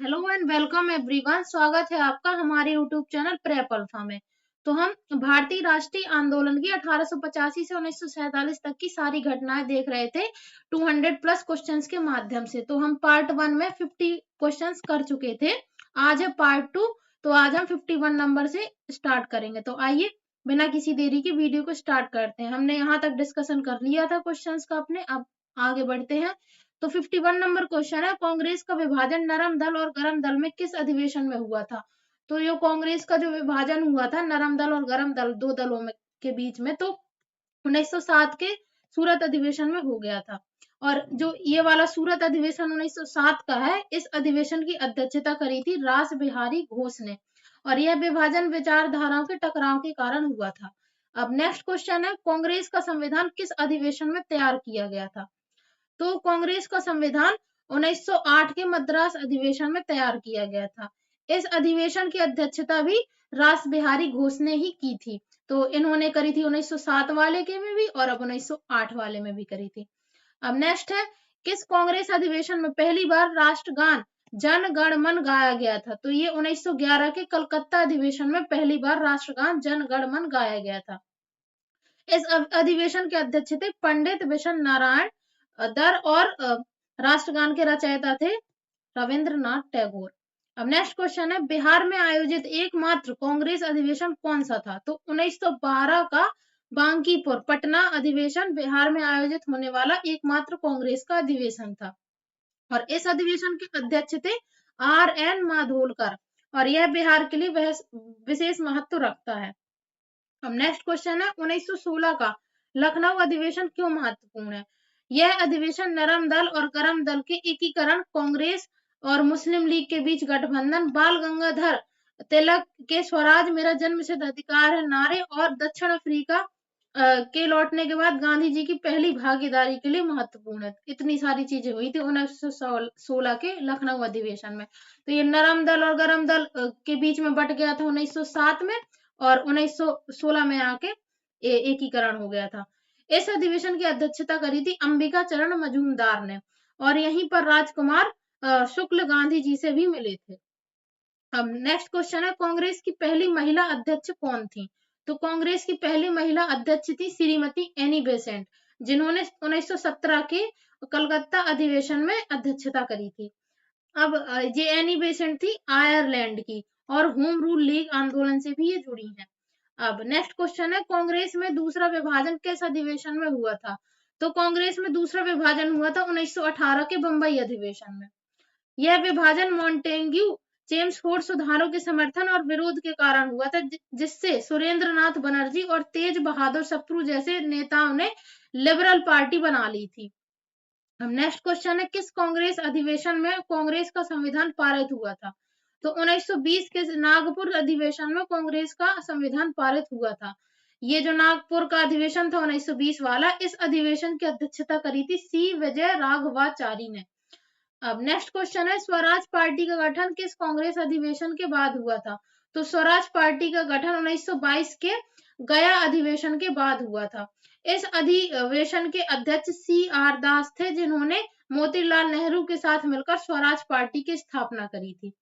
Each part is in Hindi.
Hello and welcome everyone. स्वागत है आपका हमारे यूट्यूब चैनल प्रेप अल्फा में। तो हम भारतीय राष्ट्रीय आंदोलन की 1885 से 1947 तक की सारी घटनाएं देख रहे थे 200 प्लस क्वेश्चंस के माध्यम से। तो हम पार्ट 1 में 50 क्वेश्चंस कर चुके थे। आज है पार्ट 2। तो आज हम 51 नंबर से स्टार्ट करेंगे। तो आइए बिना किसी देरी के वीडियो को स्टार्ट करते हैं। हमने यहाँ तक डिस्कशन कर लिया था क्वेश्चंस का अपने, अब आगे बढ़ते हैं। तो 51 नंबर क्वेश्चन है, कांग्रेस का विभाजन नरम दल और गरम दल में किस अधिवेशन में हुआ था? तो ये कांग्रेस का जो विभाजन हुआ था नरम दल और गरम दल, दो दलों में के बीच में, तो 1907 के सूरत अधिवेशन में हो गया था। और जो ये वाला सूरत अधिवेशन 1907 का है, इस अधिवेशन की अध्यक्षता करी थी रास बिहारी घोष ने। और यह विभाजन विचारधाराओं के टकराव के कारण हुआ था। अब नेक्स्ट क्वेश्चन है, कांग्रेस का संविधान किस अधिवेशन में तैयार किया गया था? तो कांग्रेस का संविधान 1908 के मद्रास अधिवेशन में तैयार किया गया था। इस अधिवेशन की अध्यक्षता भी रास बिहारी घोष ने ही की थी। तो इन्होंने करी थी 1907 वाले के में भी और अब 1908 वाले में भी करी थी। अब नेक्स्ट है, किस कांग्रेस अधिवेशन में पहली बार राष्ट्रगान जन गण मन गाया गया था? तो ये 1911 के कलकत्ता अधिवेशन में पहली बार राष्ट्रगान जन गण मन गाया गया था। इस अधिवेशन के अध्यक्ष थे पंडित बिशन नारायण दर और राष्ट्रगान के रचयिता थे रविंद्रनाथ टैगोर। अब नेक्स्ट क्वेश्चन है, बिहार में आयोजित एकमात्र कांग्रेस अधिवेशन कौन सा था? तो 1912 का बांकीपुर पटना अधिवेशन बिहार में आयोजित होने वाला एकमात्र कांग्रेस का अधिवेशन था। और इस अधिवेशन के अध्यक्ष थे R.N. माधोलकर और यह बिहार के लिए विशेष महत्व रखता है। अब नेक्स्ट क्वेश्चन है, 1916 का लखनऊ अधिवेशन क्यों महत्वपूर्ण है? यह अधिवेशन नरम दल और गरम दल के एकीकरण, कांग्रेस और मुस्लिम लीग के बीच गठबंधन, बाल गंगाधर तिलक के स्वराज मेरा जन्मसिद्ध अधिकार है नारे और दक्षिण अफ्रीका के लौटने के बाद गांधी जी की पहली भागीदारी के लिए महत्वपूर्ण है। इतनी सारी चीजें हुई थी 1916 के लखनऊ अधिवेशन में। तो ये नरम दल और गरम दल के बीच में बट गया था 1907 में और 1916 में आके एकीकरण हो गया था। इस अधिवेशन की अध्यक्षता करी थी अंबिका चरण मजूमदार ने और यहीं पर राजकुमार शुक्ल गांधी जी से भी मिले थे। अब नेक्स्ट क्वेश्चन है, कांग्रेस की पहली महिला अध्यक्ष कौन थी? तो कांग्रेस की पहली महिला अध्यक्ष थी श्रीमती एनी बेसेंट, जिन्होंने 1917 के कलकत्ता अधिवेशन में अध्यक्षता करी थी। अब ये एनी बेसेंट थी आयरलैंड की और होम रूल लीग आंदोलन से भी ये जुड़ी हैं। अब नेक्स्ट क्वेश्चन है, कांग्रेस में दूसरा विभाजन किस अधिवेशन में हुआ था? तो कांग्रेस में दूसरा विभाजन हुआ था 1918 के बंबई अधिवेशन में। यह विभाजन मॉन्टेग्यू चेम्सफोर्ड सुधारों के समर्थन और विरोध के कारण हुआ था, जिससे सुरेंद्र नाथ बनर्जी और तेज बहादुर सप्रू जैसे नेताओं ने लिबरल पार्टी बना ली थी। अब नेक्स्ट क्वेश्चन है, किस कांग्रेस अधिवेशन में कांग्रेस का संविधान पारित हुआ था? तो 1920 के नागपुर अधिवेशन में कांग्रेस का संविधान पारित हुआ था। ये जो नागपुर का अधिवेशन था 1920 वाला, इस अधिवेशन की अध्यक्षता करी थी सी विजय राघवाचारी ने। अब नेक्स्ट क्वेश्चन है, स्वराज पार्टी का गठन किस कांग्रेस अधिवेशन के बाद हुआ था? तो स्वराज पार्टी का गठन 1922 के गया अधिवेशन के बाद हुआ था। इस अधिवेशन के अध्यक्ष C.R. दास थे, जिन्होंने मोतीलाल नेहरू के साथ मिलकर स्वराज पार्टी की स्थापना करी थी।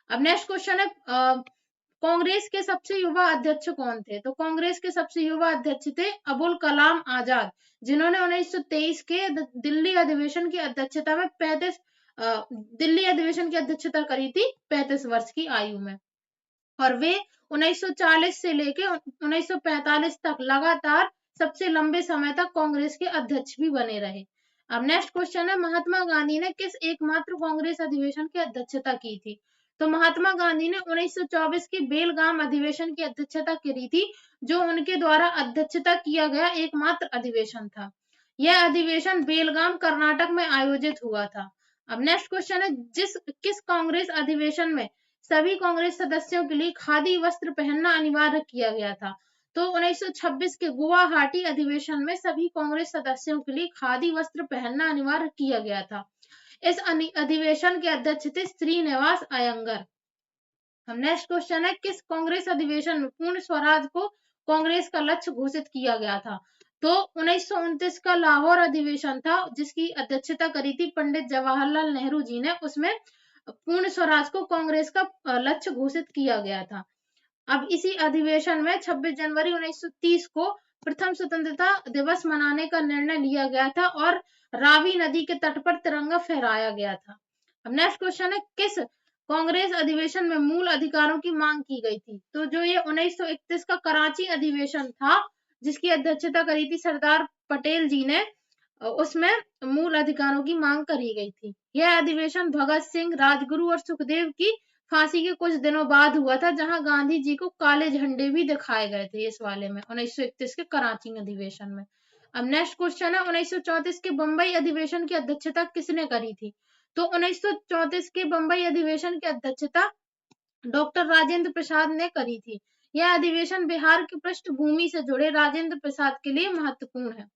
अब नेक्स्ट क्वेश्चन है, कांग्रेस के सबसे युवा अध्यक्ष कौन थे? तो कांग्रेस के सबसे युवा अध्यक्ष थे अबुल कलाम आजाद, जिन्होंने 1923 के दिल्ली अधिवेशन की अध्यक्षता में दिल्ली अधिवेशन की अध्यक्षता करी थी 35 वर्ष की आयु में। और वे 1940 से लेकर 1945 तक लगातार सबसे लंबे समय तक कांग्रेस के अध्यक्ष भी बने रहे। अब नेक्स्ट क्वेश्चन है, महात्मा गांधी ने किस एकमात्र कांग्रेस अधिवेशन की अध्यक्षता की थी? तो महात्मा गांधी ने 1924 के बेलगाम अधिवेशन की अध्यक्षता करी थी, जो उनके द्वारा अध्यक्षता किया गया एकमात्र अधिवेशन था। यह अधिवेशन बेलगाम कर्नाटक में आयोजित हुआ था। अब नेक्स्ट क्वेश्चन है, किस कांग्रेस अधिवेशन में सभी कांग्रेस सदस्यों के लिए खादी वस्त्र पहनना अनिवार्य किया गया था? तो 1926 के गुवाहाटी अधिवेशन में सभी कांग्रेस सदस्यों के लिए खादी वस्त्र पहनना अनिवार्य किया गया था। इस अधिवेशन के अध्यक्ष थे श्रीनिवास अयंगर। हम नेक्स्ट क्वेश्चन है, किस कांग्रेस अधिवेशन में पूर्ण स्वराज को कांग्रेस का लक्ष्य घोषित किया गया था? तो 1929 का लाहौर अधिवेशन था, जिसकी अध्यक्षता करी थी पंडित जवाहरलाल नेहरू जी ने। उसमें पूर्ण स्वराज को कांग्रेस का लक्ष्य घोषित किया गया था। अब इसी अधिवेशन में 26 जनवरी 1930 को प्रथम स्वतंत्रता दिवस मनाने का निर्णय लिया गया था और रावी नदी के तट पर तिरंगा फहराया गया था। अब नेक्स्ट क्वेश्चन है, किस कांग्रेस अधिवेशन में मूल अधिकारों की मांग की गई थी? तो जो ये 1931 का कराची अधिवेशन था, जिसकी अध्यक्षता करी थी सरदार पटेल जी ने, उसमें मूल अधिकारों की मांग करी गई थी। यह अधिवेशन भगत सिंह, राजगुरु और सुखदेव की फांसी के कुछ दिनों बाद हुआ था, जहां गांधी जी को काले झंडे भी दिखाए गए थे इस वाले में, 1931 के कराची अधिवेशन में। अब नेक्स्ट क्वेश्चन है, 1934 के बंबई अधिवेशन की अध्यक्षता किसने करी थी? तो 1934 के बंबई अधिवेशन की अध्यक्षता डॉक्टर राजेंद्र प्रसाद ने करी थी। यह अधिवेशन बिहार की पृष्ठभूमि से जुड़े राजेंद्र प्रसाद के लिए महत्वपूर्ण है।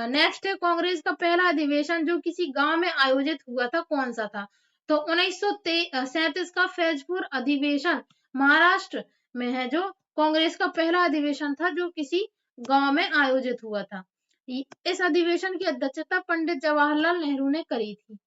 नेक्स्ट है, कांग्रेस का पहला अधिवेशन जो किसी गांव में आयोजित हुआ था, कौन सा था? तो 1937 का फैजपुर अधिवेशन महाराष्ट्र में है, जो कांग्रेस का पहला अधिवेशन था जो किसी गांव में आयोजित हुआ था। इस अधिवेशन की अध्यक्षता पंडित जवाहरलाल नेहरू ने करी थी।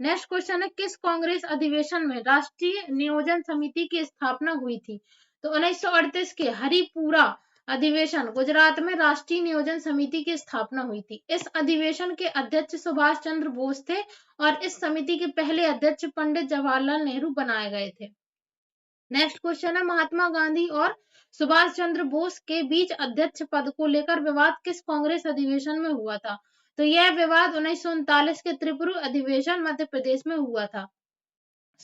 नेक्स्ट क्वेश्चन है, किस कांग्रेस अधिवेशन में राष्ट्रीय नियोजन समिति की स्थापना हुई थी? तो 1938 के हरिपुरा अधिवेशन गुजरात में राष्ट्रीय नियोजन समिति की स्थापना हुई थी। इस अधिवेशन के अध्यक्ष सुभाष चंद्र बोस थे और इस समिति के पहले अध्यक्ष पंडित जवाहरलाल नेहरू बनाए गए थे। नेक्स्ट क्वेश्चन है, महात्मा गांधी और सुभाष चंद्र बोस के बीच अध्यक्ष पद को लेकर विवाद किस कांग्रेस अधिवेशन में हुआ था? तो यह विवाद 1939 के त्रिपुरा अधिवेशन मध्य प्रदेश में हुआ था।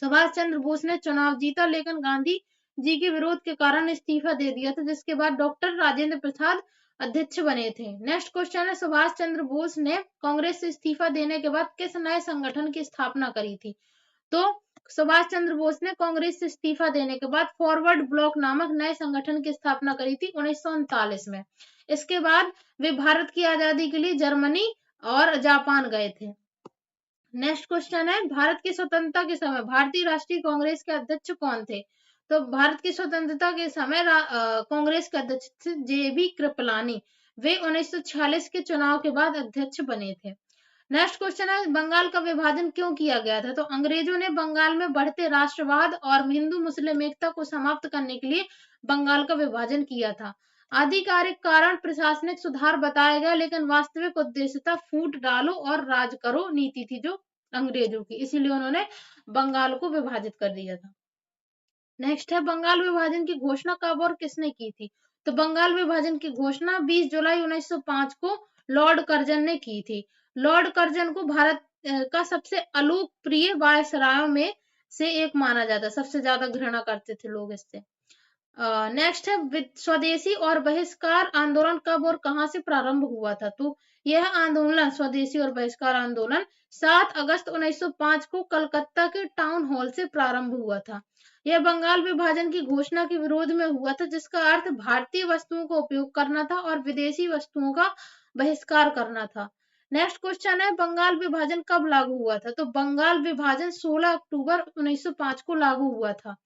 सुभाष चंद्र बोस ने चुनाव जीता, लेकिन गांधी जी के विरोध के कारण इस्तीफा दे दिया था, जिसके बाद डॉक्टर राजेंद्र प्रसाद अध्यक्ष बने थे। नेक्स्ट क्वेश्चन है, सुभाष चंद्र बोस ने कांग्रेस से इस्तीफा देने के बाद किस नए संगठन की स्थापना करी थी? तो सुभाष चंद्र बोस ने कांग्रेस से इस्तीफा देने के बाद फॉरवर्ड ब्लॉक नामक नए संगठन की स्थापना करी थी 1939 में। इसके बाद वे भारत की आजादी के लिए जर्मनी और जापान गए थे। नेक्स्ट क्वेश्चन है, भारत की स्वतंत्रता के समय भारतीय राष्ट्रीय कांग्रेस के अध्यक्ष कौन थे? तो भारत की स्वतंत्रता के समय कांग्रेस के अध्यक्ष थे JB कृपलानी। वे 1946 के चुनाव के बाद अध्यक्ष बने थे। नेक्स्ट क्वेश्चन है, बंगाल का विभाजन क्यों किया गया था? तो अंग्रेजों ने बंगाल में बढ़ते राष्ट्रवाद और हिंदू मुस्लिम एकता को समाप्त करने के लिए बंगाल का विभाजन किया था। आधिकारिक कारण प्रशासनिक सुधार बताया गया, लेकिन वास्तविक उद्देश्य था फूट डालो और राज करो नीति थी जो अंग्रेजों की, इसीलिए उन्होंने बंगाल को विभाजित कर दिया था। नेक्स्ट है, बंगाल विभाजन की घोषणा कब और किसने की थी? तो बंगाल विभाजन की घोषणा 20 जुलाई 1905 को लॉर्ड कर्जन ने की थी। लॉर्ड कर्जन को भारत का सबसे अलोकप्रिय वायसरायों में से एक माना जाता है, सबसे ज्यादा घृणा करते थे लोग इससे। नेक्स्ट है, स्वदेशी और बहिष्कार आंदोलन कब और कहां से प्रारंभ हुआ था? तो यह आंदोलन, स्वदेशी और बहिष्कार आंदोलन 7 अगस्त 1905 को कलकत्ता के टाउन हॉल से प्रारंभ हुआ था। यह बंगाल विभाजन की घोषणा के विरोध में हुआ था, जिसका अर्थ भारतीय वस्तुओं का उपयोग करना था और विदेशी वस्तुओं का बहिष्कार करना था। नेक्स्ट क्वेश्चन है, बंगाल विभाजन कब लागू हुआ था? तो बंगाल विभाजन 16 अक्टूबर 1905 को लागू हुआ था।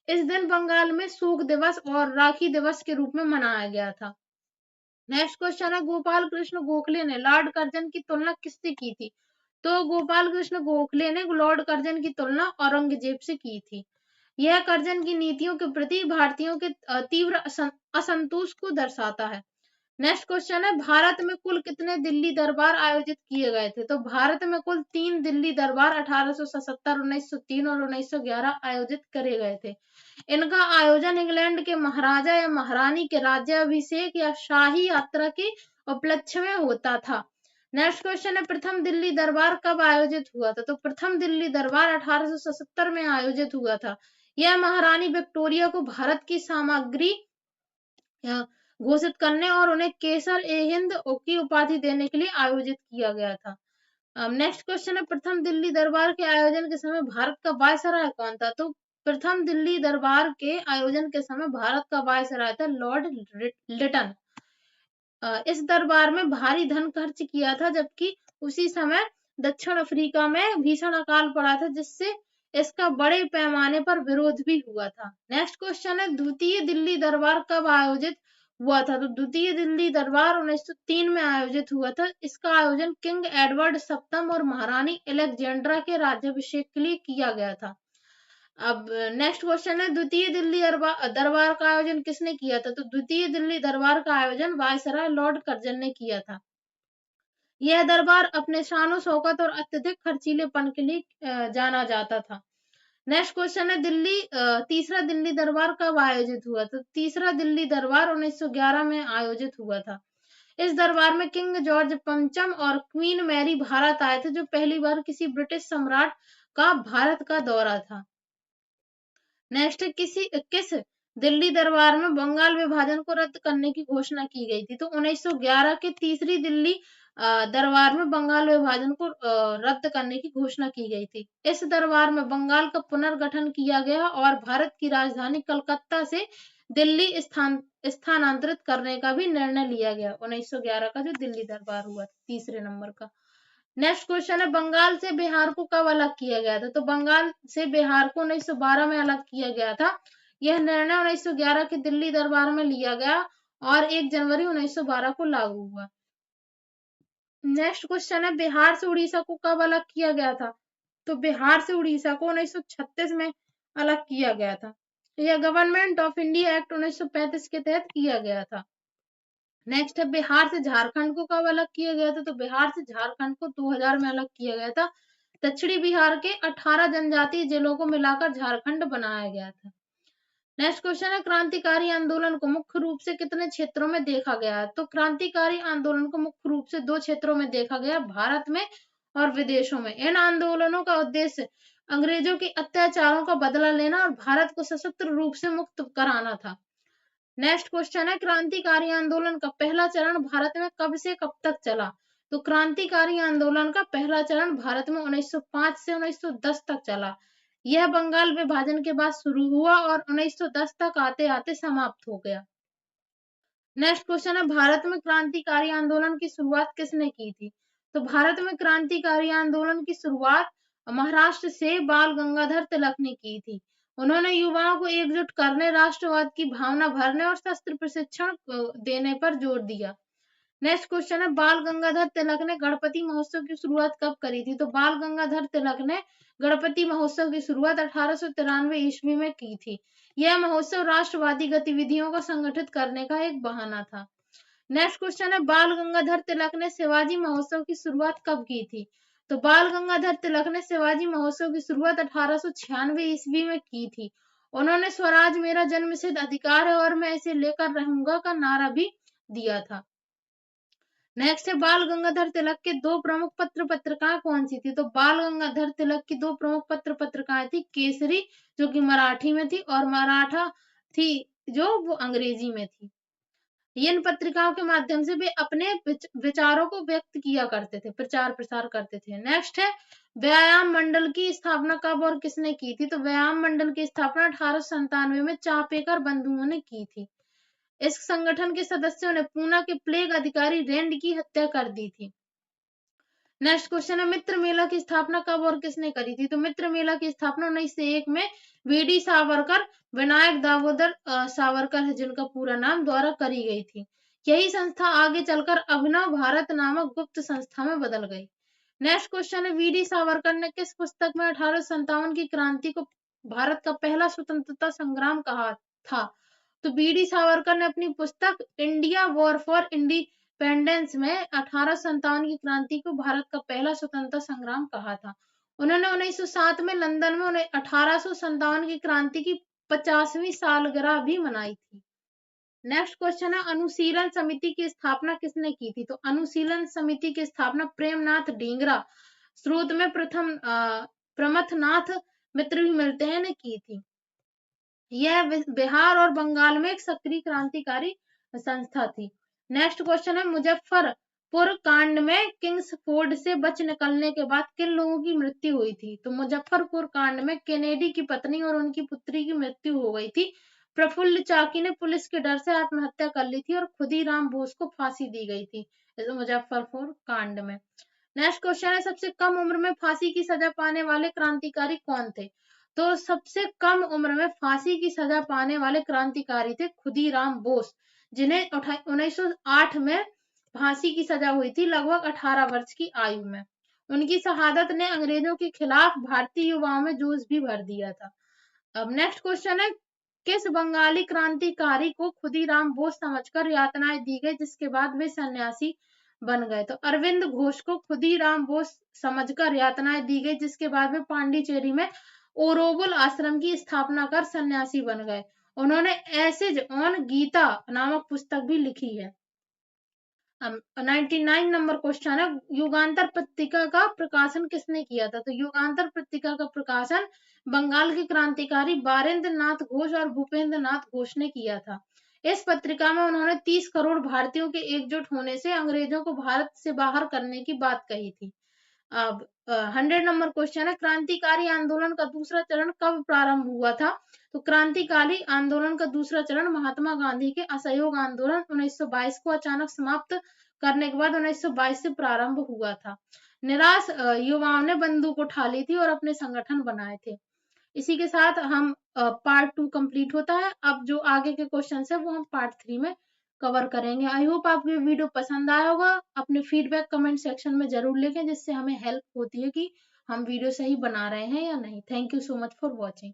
इस दिन बंगाल में शोक दिवस और राखी दिवस के रूप में मनाया गया था। नेक्स्ट क्वेश्चन है, गोपाल कृष्ण गोखले ने लॉर्ड कर्जन की तुलना किससे की थी? तो गोपाल कृष्ण गोखले ने लॉर्ड कर्जन की तुलना औरंगजेब से की थी। यह कर्जन की नीतियों के प्रति भारतीयों के तीव्र असंतोष को दर्शाता है। नेक्स्ट क्वेश्चन है, भारत में कुल कितने दिल्ली दरबार आयोजित किए गए थे? तो भारत में कुल 3 दिल्ली दरबार 1877, 1903 और 1911 आयोजित करे गए थे। इनका आयोजन इंग्लैंड के महाराजा या महारानी के राज्याभिषेक या शाही यात्रा के उपलक्ष्य में होता था। नेक्स्ट क्वेश्चन है, प्रथम दिल्ली दरबार कब आयोजित हुआ था? तो प्रथम दिल्ली दरबार 1877 में आयोजित हुआ था। यह महारानी विक्टोरिया को भारत की सामग्री घोषित करने और उन्हें केसर ए हिंद की उपाधि देने के लिए आयोजित किया गया था। नेक्स्ट क्वेश्चन है, प्रथम दिल्ली दरबार के आयोजन के समय भारत का वायसराय कौन था? तो प्रथम दिल्ली दरबार के आयोजन के समय भारत का वायसराय था लॉर्ड लिटन। इस दरबार में भारी धन खर्च किया था, जबकि उसी समय दक्षिण अफ्रीका में भीषण अकाल पड़ा था, जिससे इसका बड़े पैमाने पर विरोध भी हुआ था। नेक्स्ट क्वेश्चन है, द्वितीय दिल्ली दरबार कब आयोजित हुआ था। तो द्वितीय दिल्ली दरबार 1903 में आयोजित हुआ था। इसका आयोजन किंग एडवर्ड सप्तम और महारानी एलेक्जेंड्रा के राज्याभिषेक के लिए किया गया था। अब नेक्स्ट क्वेश्चन है, द्वितीय दिल्ली दरबार का आयोजन किसने किया था? तो द्वितीय दिल्ली दरबार का आयोजन वायसराय लॉर्ड कर्जन ने किया था। यह दरबार अपने शानो शौकत और अत्यधिक खर्चीलेपन के लिए जाना जाता था। नेक्स्ट क्वेश्चन है, तीसरा दिल्ली दरबार कब आयोजित हुआ? तो तीसरा दिल्ली दरबार 1911 में आयोजित हुआ था। इस दरबार में किंग जॉर्ज पंचम और क्वीन मैरी भारत आए थे, जो पहली बार किसी ब्रिटिश सम्राट का भारत का दौरा था। नेक्स्ट, किस दिल्ली दरबार में बंगाल विभाजन को रद्द करने की घोषणा की गई थी? तो 1911 के तीसरी दिल्ली दरबार में बंगाल विभाजन को रद्द करने की घोषणा की गई थी। इस दरबार में बंगाल का पुनर्गठन किया गया और भारत की राजधानी कलकत्ता से दिल्ली स्थानांतरित करने का भी निर्णय लिया गया। 1911 का जो दिल्ली दरबार हुआ था, तीसरे नंबर का। नेक्स्ट क्वेश्चन है, बंगाल से बिहार को कब अलग किया गया था? तो बंगाल से बिहार को 1912 में अलग किया गया था। यह निर्णय 1911 के दिल्ली दरबार में लिया गया और 1 जनवरी 1912 को लागू हुआ। नेक्स्ट क्वेश्चन है, बिहार से उड़ीसा को कब अलग किया गया था? तो बिहार से उड़ीसा को 1936 में अलग किया गया था। यह गवर्नमेंट ऑफ इंडिया एक्ट 1935 के तहत किया गया था। नेक्स्ट है, बिहार से झारखंड को कब अलग किया गया था? तो बिहार से झारखंड को 2000 में अलग किया गया था। दक्षिणी बिहार के 18 जनजातीय जिलों को मिलाकर झारखंड बनाया गया था। नेक्स्ट क्वेश्चन है, क्रांतिकारी आंदोलन को मुख्य रूप से कितने क्षेत्रों में देखा गया है? तो क्रांतिकारी आंदोलन को मुख्य रूप से 2 क्षेत्रों में देखा गया, भारत में और विदेशों में। इन आंदोलनों का उद्देश्य अंग्रेजों के अत्याचारों का बदला लेना और भारत को सशस्त्र रूप से मुक्त कराना था। नेक्स्ट क्वेश्चन है, क्रांतिकारी आंदोलन का पहला चरण भारत में कब से कब तक चला? तो क्रांतिकारी आंदोलन का पहला चरण भारत में 1905 से 1910 तक चला। यह बंगाल विभाजन के बाद शुरू हुआ और 1910 तक आते आते समाप्त हो गया। नेक्स्ट क्वेश्चन है, भारत में क्रांतिकारी आंदोलन की शुरुआत किसने की थी? तो भारत में क्रांतिकारी आंदोलन की शुरुआत महाराष्ट्र से बाल गंगाधर तिलक ने की थी। उन्होंने युवाओं को एकजुट करने, राष्ट्रवाद की भावना भरने और शस्त्र प्रशिक्षण देने पर जोर दिया। नेक्स्ट क्वेश्चन है, बाल गंगाधर तिलक ने गणपति महोत्सव की शुरुआत कब करी थी? तो बाल गंगाधर तिलक ने गणपति महोत्सव की शुरुआत 1893 ईस्वी में की थी। यह महोत्सव राष्ट्रवादी गतिविधियों को संगठित करने का एक बहाना था। नेक्स्ट क्वेश्चन है, बाल गंगाधर तिलक ने शिवाजी महोत्सव की शुरुआत कब की थी? तो बाल गंगाधर तिलक ने शिवाजी महोत्सव की शुरुआत 1896 ईस्वी में की थी। उन्होंने स्वराज मेरा जन्मसिद्ध अधिकार है और मैं इसे लेकर रहूंगा का नारा भी दिया था। नेक्स्ट है, बाल गंगाधर तिलक के 2 प्रमुख पत्र पत्रिकाएं कौन सी थी? तो बाल गंगाधर तिलक की 2 प्रमुख पत्र पत्रिकाएं थी, केसरी जो कि मराठी में थी और मराठा थी जो वो अंग्रेजी में थी। इन पत्रिकाओं के माध्यम से वे अपने विचारों को व्यक्त किया करते थे, प्रचार प्रसार करते थे। नेक्स्ट है, व्यायाम मंडल की स्थापना कब और किसने की थी? तो व्यायाम मंडल की स्थापना 1897 में चापेकर बंधुओं ने की थी। इस संगठन के सदस्यों ने पूना के प्लेग अधिकारी रेंड की हत्या कर दी थी। नेक्स्ट क्वेश्चन है, मित्र मेला की स्थापना कब और किसने करी थी? तो मित्र मेला की स्थापना 1901 में वीडी सावरकर, विनायक दामोदर सावरकर है जिनका पूरा नाम, द्वारा करी गई थी। यही संस्था आगे चलकर अभिनव भारत नामक गुप्त संस्था में बदल गई। नेक्स्ट क्वेश्चन है, वीडी सावरकर ने किस पुस्तक में 1857 की क्रांति को भारत का पहला स्वतंत्रता संग्राम कहा था? तो बीडी सावरकर ने अपनी पुस्तक इंडिया वॉर फॉर इंडिपेंडेंस में 1857 की क्रांति को भारत का पहला स्वतंत्रता संग्राम कहा था। उन्होंने 1907 में लंदन में 1857 की क्रांति की 50वीं सालगिरह भी मनाई थी। नेक्स्ट क्वेश्चन है, अनुशीलन समिति की स्थापना किसने की थी? तो अनुशीलन समिति की स्थापना प्रेमनाथ ढींगरा, स्रोत में प्रमथनाथ मित्र भी मिलते हैं, ने की थी। यह बिहार और बंगाल में एक सक्रिय क्रांतिकारी संस्था थी। नेक्स्ट क्वेश्चन है, मुजफ्फरपुर कांड में किंग्सफोर्ड से बच निकलने के बाद किन लोगों की मृत्यु हुई थी? तो मुजफ्फरपुर कांड में केनेडी की पत्नी और उनकी पुत्री की मृत्यु हो गई थी। प्रफुल्ल चाकी ने पुलिस के डर से आत्महत्या कर ली थी और खुदीराम बोस को फांसी दी गई थी इस मुजफ्फरपुर कांड में। नेक्स्ट क्वेश्चन है, सबसे कम उम्र में फांसी की सजा पाने वाले क्रांतिकारी कौन थे? तो सबसे कम उम्र में फांसी की सजा पाने वाले क्रांतिकारी थे खुदीराम बोस, जिन्हें 1908 में फांसी की सजा हुई थी, लगभग 18 वर्ष की आयु में। उनकी शहादत ने अंग्रेजों के खिलाफ भारतीय युवाओं में जोश भी भर दिया था। अब नेक्स्ट क्वेश्चन है, किस बंगाली क्रांतिकारी को खुदीराम बोस समझकर यातनाएं दी गई, जिसके बाद वे सन्यासी बन गए? तो अरविंद घोष को खुदीराम बोस समझकर यातनाएं दी गई, जिसके बाद वे पांडिचेरी में ओरोबल आश्रम की स्थापना कर सन्यासी बन गए। उन्होंने एसेज ऑन गीता नामक पुस्तक भी लिखी है। 99 नंबर क्वेश्चन है, युगांतर पत्रिका का प्रकाशन किसने किया था? तो युगांतर पत्रिका का प्रकाशन बंगाल के क्रांतिकारी बारेंद्र नाथ घोष और भूपेंद्र नाथ घोष ने किया था। इस पत्रिका में उन्होंने 30 करोड़ भारतीयों के एकजुट होने से अंग्रेजों को भारत से बाहर करने की बात कही थी। अब 100 नंबर क्वेश्चन है, क्रांतिकारी आंदोलन का दूसरा चरण कब प्रारंभ हुआ था? तो क्रांतिकारी आंदोलन का दूसरा चरण महात्मा गांधी के असहयोग आंदोलन 1922 को अचानक समाप्त करने के बाद 1922 से प्रारंभ हुआ था। निराश युवाओं ने बंदूक उठा ली थी और अपने संगठन बनाए थे। इसी के साथ हम पार्ट 2 कंप्लीट होता है। अब जो आगे के क्वेश्चन है वो हम पार्ट 3 में कवर करेंगे। आई होप आपको ये वीडियो पसंद आया होगा। अपने फीडबैक कमेंट सेक्शन में जरूर लिखें, जिससे हमें हेल्प होती है कि हम वीडियो सही बना रहे हैं या नहीं। Thank you so much for watching.